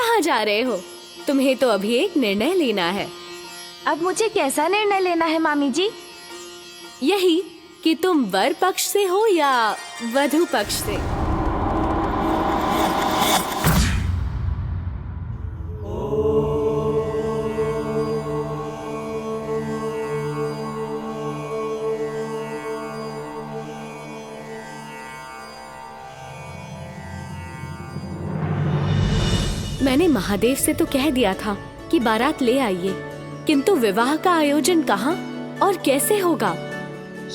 कहाँ जा रहे हो? तुम्हें तो अभी एक निर्णय लेना है। अब मुझे कैसा निर्णय लेना है मामी जी? यही कि तुम वर पक्ष से हो या वधू पक्ष से। मैंने महादेव से तो कह दिया था कि बारात ले आइए, किंतु विवाह का आयोजन कहाँ और कैसे होगा?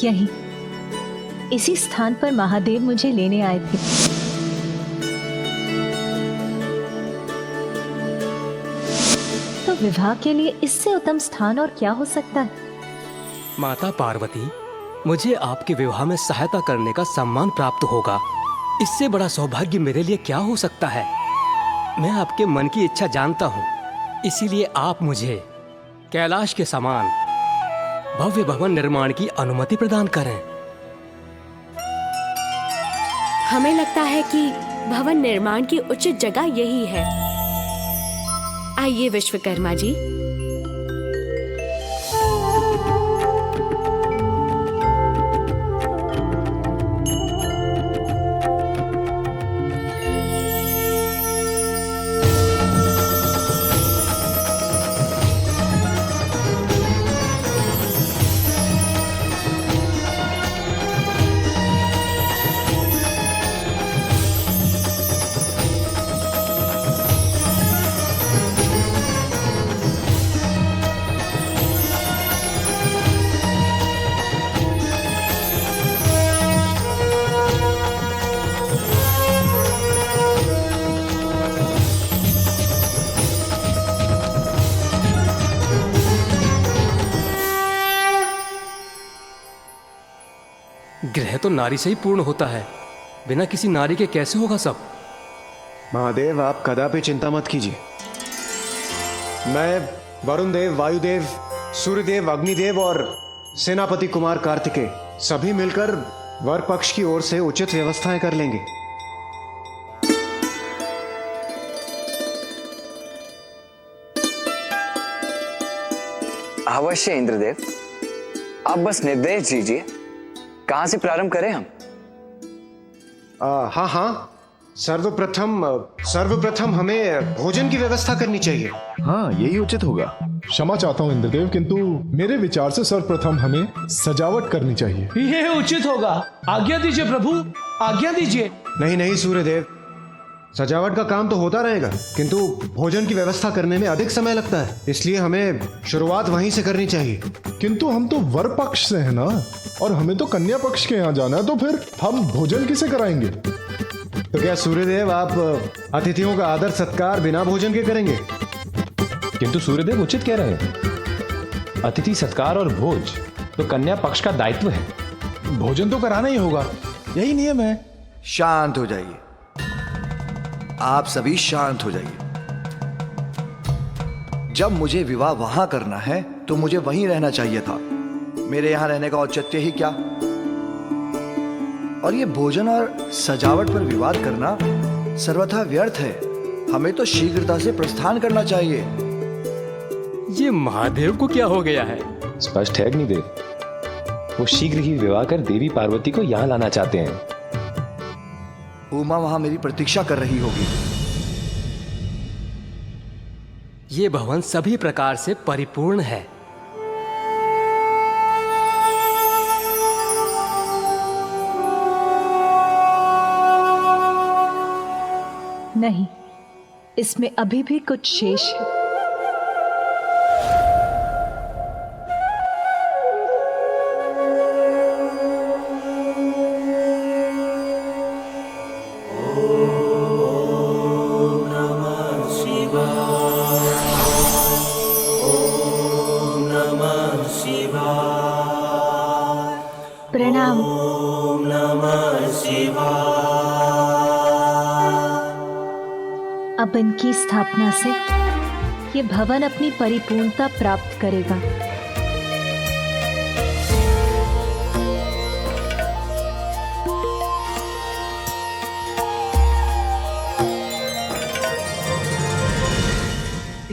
यही इसी स्थान पर महादेव मुझे लेने आए थे। तो विवाह के लिए इससे उत्तम स्थान और क्या हो सकता है? माता पार्वती, मुझे आपके विवाह में सहायता करने का सम्मान प्राप्त होगा। इससे बड़ा सौभाग्य मेरे लिए क्या हो सकता है? मैं आपके मन की इच्छा जानता हूँ, इसीलिए आप मुझे कैलाश के समान भव्य भवन निर्माण की अनुमति प्रदान करें। हमें लगता है कि भवन निर्माण की उचित जगह यही है। आइए विश्वकर्मा जी। ग्रह तो नारी से ही पूर्ण होता है, बिना किसी नारी के कैसे होगा सब? महादेव, आप कदापि चिंता मत कीजिए। मैं वरुण देव, वायुदेव, सूर्यदेव, अग्निदेव और सेनापति कुमार कार्तिकेय सभी मिलकर वर पक्ष की ओर से उचित व्यवस्थाएं कर लेंगे। अवश्य इंद्रदेव, आप बस निर्देश दीजिए, कहां से प्रारंभ करें हम? हाँ हाँ, सर्वप्रथम हमें भोजन की व्यवस्था करनी चाहिए। हाँ, यही उचित होगा। क्षमा चाहता हूँ इंद्रदेव, किंतु मेरे विचार से सर्वप्रथम हमें सजावट करनी चाहिए। ये उचित होगा। आज्ञा दीजिए प्रभु, आज्ञा दीजिए। नहीं नहीं सूर्यदेव, सजावट का काम तो होता रहेगा, किंतु भोजन की व्यवस्था करने में अधिक समय लगता है, इसलिए हमें शुरुआत वहीं से करनी चाहिए। किंतु हम तो वर पक्ष से हैं ना, और हमें तो कन्या पक्ष के यहाँ जाना है, तो फिर हम भोजन किसे कराएंगे? तो क्या सूर्यदेव, आप अतिथियों का आदर सत्कार बिना भोजन के करेंगे? किंतु सूर्यदेव उचित कह रहे हैं। अतिथि सत्कार और भोज तो कन्या पक्ष का दायित्व है। भोजन तो कराना ही होगा, यही नियम है। शांत हो जाइए, आप सभी शांत हो जाइए। जब मुझे विवाह वहां करना है तो मुझे वहीं रहना चाहिए था। मेरे यहां रहने का औचित्य ही क्या? और ये भोजन और सजावट पर विवाद करना सर्वथा व्यर्थ है। हमें तो शीघ्रता से प्रस्थान करना चाहिए। ये महादेव को क्या हो गया है? स्पष्ट है अग्निदेव, वो शीघ्र ही विवाह कर देवी पार्वती को यहाँ लाना चाहते हैं। उमा वहां मेरी प्रतीक्षा कर रही होगी। ये भवन सभी प्रकार से परिपूर्ण है। नहीं, इसमें अभी भी कुछ शेष है। प्रणाम। अब इनकी स्थापना से ये भवन अपनी परिपूर्णता प्राप्त करेगा।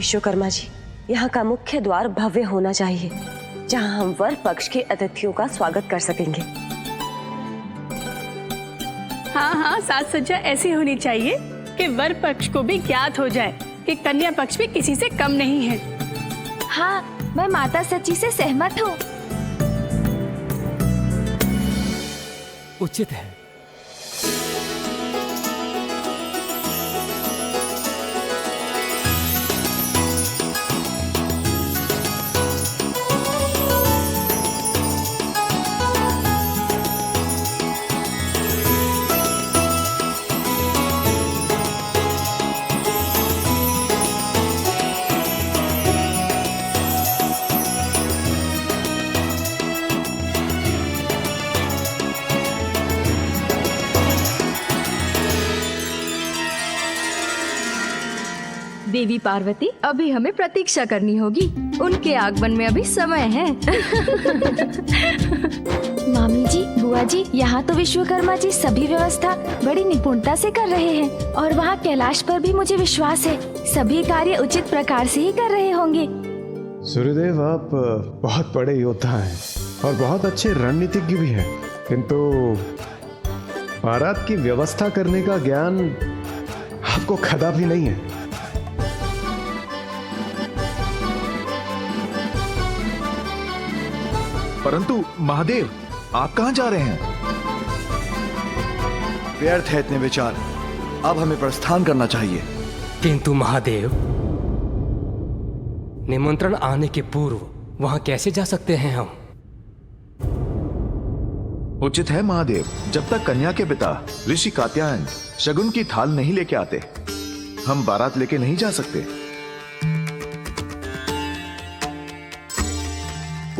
विश्वकर्मा जी, यहाँ का मुख्य द्वार भव्य होना चाहिए, जहाँ हम वर पक्ष के अतिथियों का स्वागत कर सकेंगे। हाँ हाँ, साज सज्जा ऐसी होनी चाहिए कि वर पक्ष को भी ज्ञात हो जाए कि कन्या पक्ष भी किसी से कम नहीं है। हाँ, मैं माता सची से सहमत हूँ। उचित है। देवी पार्वती, अभी हमें प्रतीक्षा करनी होगी। उनके आगमन में अभी समय है। मामी जी, बुआ जी, यहाँ तो विश्वकर्मा जी सभी व्यवस्था बड़ी निपुणता से कर रहे हैं, और वहाँ कैलाश पर भी मुझे विश्वास है सभी कार्य उचित प्रकार से ही कर रहे होंगे। सूर्यदेव, आप बहुत बड़े योद्धा हैं और बहुत अच्छे रणनीतिज्ञ भी हैं, किंतु बारात की व्यवस्था करने का ज्ञान आपको कदापि नहीं है। परंतु महादेव, आप कहाँ जा रहे हैं? व्यर्थ है इतने विचार, अब हमें प्रस्थान करना चाहिए। किंतु महादेव, निमंत्रण आने के पूर्व वहां कैसे जा सकते हैं हम? उचित है महादेव, जब तक कन्या के पिता ऋषि कात्यायन शगुन की थाल नहीं लेके आते, हम बारात लेके नहीं जा सकते।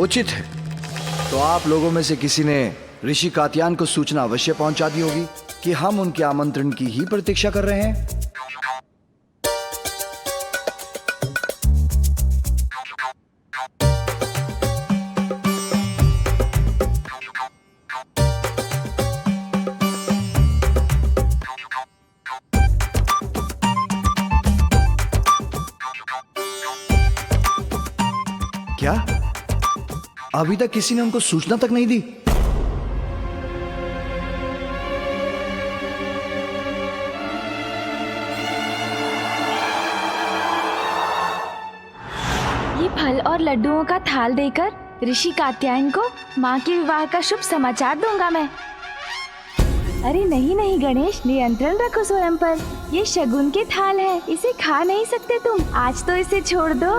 उचित है। तो आप लोगों में से किसी ने ऋषि कात्यायन को सूचना अवश्य पहुंचा दी होगी कि हम उनके आमंत्रण की ही प्रतीक्षा कर रहे हैं। क्या अभी तक किसी ने उनको सूचना तक नहीं दी? ये फल और लड्डुओं का थाल देकर ऋषि कात्यायन को माँ के विवाह का शुभ समाचार दूंगा मैं। अरे नहीं नहीं गणेश, नियंत्रण रखो स्वयं पर। ये शगुन के थाल है, इसे खा नहीं सकते तुम। आज तो इसे छोड़ दो।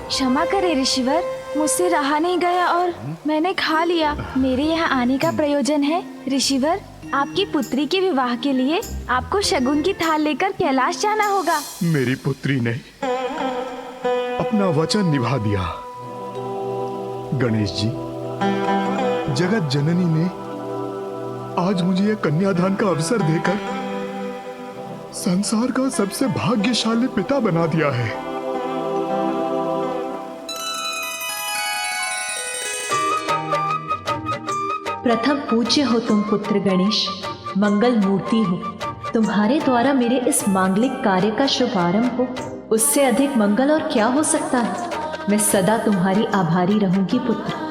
क्षमा करे ऋषिवर, मुझसे रहा नहीं गया और मैंने खा लिया। मेरे यहाँ आने का प्रयोजन है ऋषिवर, आपकी पुत्री के विवाह के लिए आपको शगुन की थाल लेकर कैलाश जाना होगा। मेरी पुत्री ने अपना वचन निभा दिया। गणेश जी, जगत जननी ने आज मुझे यह कन्यादान का अवसर देकर संसार का सबसे भाग्यशाली पिता बना दिया है। प्रथम पूज्य हो तुम पुत्र गणेश, मंगल मूर्ति हो। तुम्हारे द्वारा मेरे इस मांगलिक कार्य का शुभारंभ हो, उससे अधिक मंगल और क्या हो सकता है। मैं सदा तुम्हारी आभारी रहूंगी पुत्र।